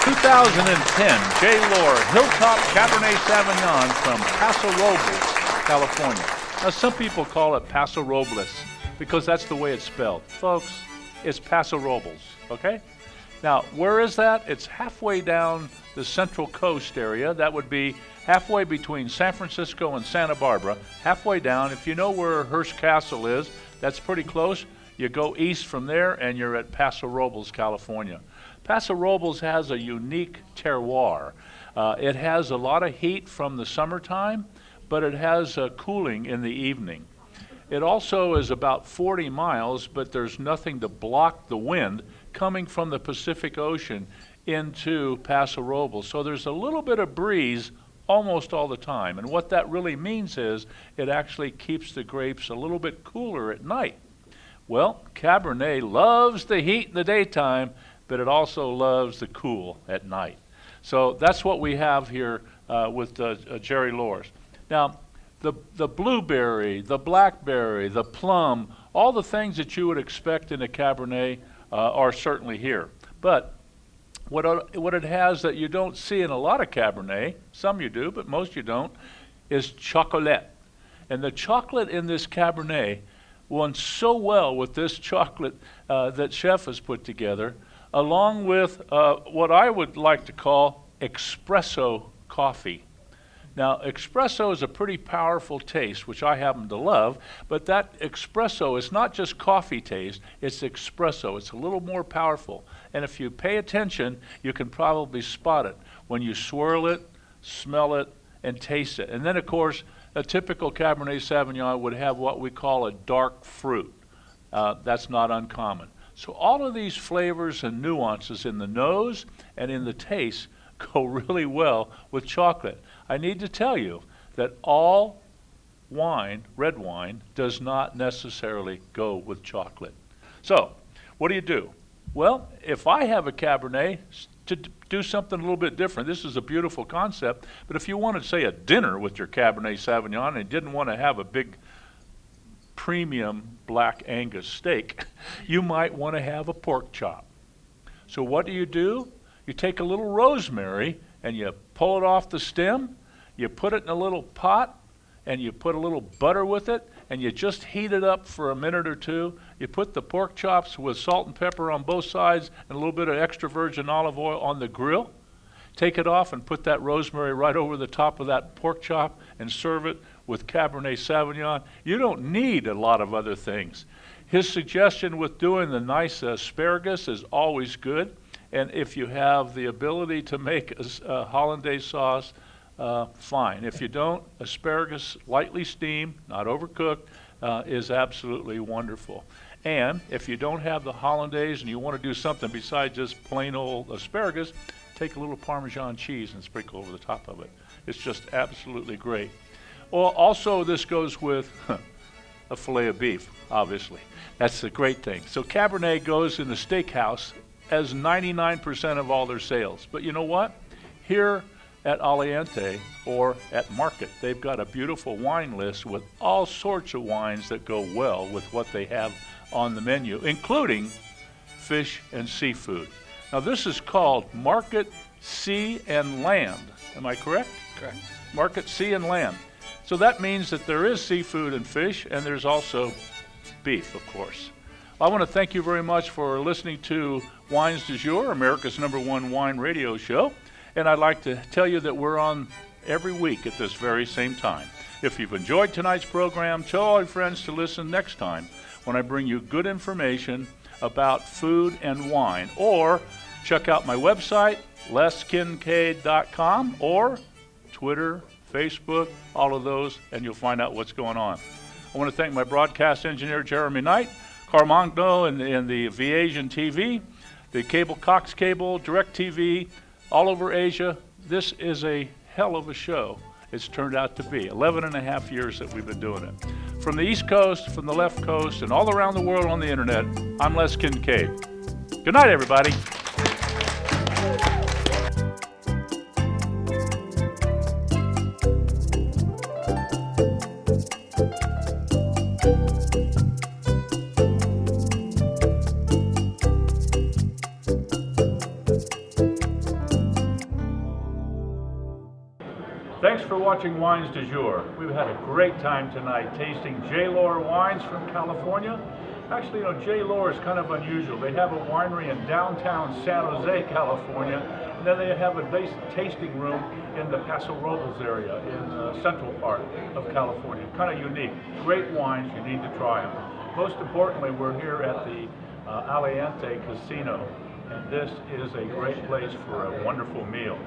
2010 J. Lohr Hilltop Cabernet Sauvignon from Paso Robles, California. Now, some people call it Paso Robles because that's the way it's spelled. Folks, it's Paso Robles, okay? Now, where is that? It's halfway down the Central Coast area. That would be halfway between San Francisco and Santa Barbara, halfway down. If you know where Hearst Castle is, that's pretty close. You go east from there and you're at Paso Robles, California. Paso Robles has a unique terroir. It has a lot of heat from the summertime, but it has cooling in the evening. It also is about 40 miles, but there's nothing to block the wind coming from the Pacific Ocean into Paso Robles. So there's a little bit of breeze almost all the time. And what that really means is it actually keeps the grapes a little bit cooler at night. Well, Cabernet loves the heat in the daytime, but it also loves the cool at night. So that's what we have here with Jerry Lohr's. Now, the blueberry, the blackberry, the plum, all the things that you would expect in a Cabernet are certainly here. But what it has that you don't see in a lot of Cabernet, some you do, but most you don't, is chocolate. And the chocolate in this Cabernet went so well with this chocolate that Chef has put together, along with what I would like to call espresso coffee. Now, espresso is a pretty powerful taste, which I happen to love, but that espresso is not just coffee taste, it's espresso. It's a little more powerful. And if you pay attention, you can probably spot it when you swirl it, smell it, and taste it. And then, of course, a typical Cabernet Sauvignon would have what we call a dark fruit. That's not uncommon. So all of these flavors and nuances in the nose and in the taste go really well with chocolate. I need to tell you that all wine, red wine, does not necessarily go with chocolate. So what do? Well, if I have a Cabernet, to do something a little bit different, this is a beautiful concept, but if you wanted, say, a dinner with your Cabernet Sauvignon and didn't want to have a big premium black Angus steak, you might want to have a pork chop. So what do? You take a little rosemary and you pull it off the stem, you put it in a little pot, and you put a little butter with it, and you just heat it up for a minute or two. You put the pork chops with salt and pepper on both sides and a little bit of extra virgin olive oil on the grill. Take it off and put that rosemary right over the top of that pork chop and serve it with Cabernet Sauvignon. You don't need a lot of other things. His suggestion with doing the nice asparagus is always good. And if you have the ability to make a hollandaise sauce, fine. If you don't, asparagus lightly steamed, not overcooked, is absolutely wonderful. And if you don't have the hollandaise and you want to do something besides just plain old asparagus, take a little Parmesan cheese and sprinkle over the top of it. It's just absolutely great. Well, also this goes with a filet of beef, obviously. That's the great thing. So Cabernet goes in the steakhouse as 99% of all their sales. But you know what? Here at Aliante or at Mrkt, they've got a beautiful wine list with all sorts of wines that go well with what they have on the menu, including fish and seafood. Now this is called Mrkt Sea and Land. Am I correct? Correct. Mrkt Sea and Land. So that means that there is seafood and fish, and there's also beef, of course. I want to thank you very much for listening to Wines du Jour, America's #1 wine radio show. And I'd like to tell you that we're on every week at this very same time. If you've enjoyed tonight's program, tell all your friends to listen next time when I bring you good information about food and wine. Or check out my website, leskincade.com, or Twitter, Facebook, all of those, and you'll find out what's going on. I want to thank my broadcast engineer, Jeremy Knight, Carmagno and the VAsianTV, the cable Cox Cable, DirecTV, all over Asia. This is a hell of a show it's turned out to be. 11 and a half years that we've been doing it. From the East Coast, from the left coast, and all around the world on the internet, I'm Les Kincaid. Good night, everybody. for watching Wines du Jour. We've had a great time tonight tasting J. Lohr wines from California. Actually, J. Lohr is kind of unusual. They have a winery in downtown San Jose, California, and then they have a nice tasting room in the Paso Robles area in the central part of California. Kind of unique. Great wines, you need to try them. Most importantly, we're here at the Aliante Casino, and this is a great place for a wonderful meal.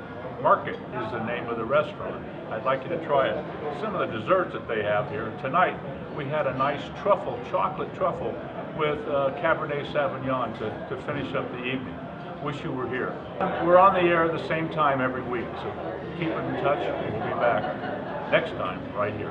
Mrkt is the name of the restaurant. I'd like you to try it. Some of the desserts that they have here. Tonight, we had a nice truffle, chocolate truffle, with Cabernet Sauvignon to finish up the evening. Wish you were here. We're on the air at the same time every week, so keep in touch. We'll be back next time right here.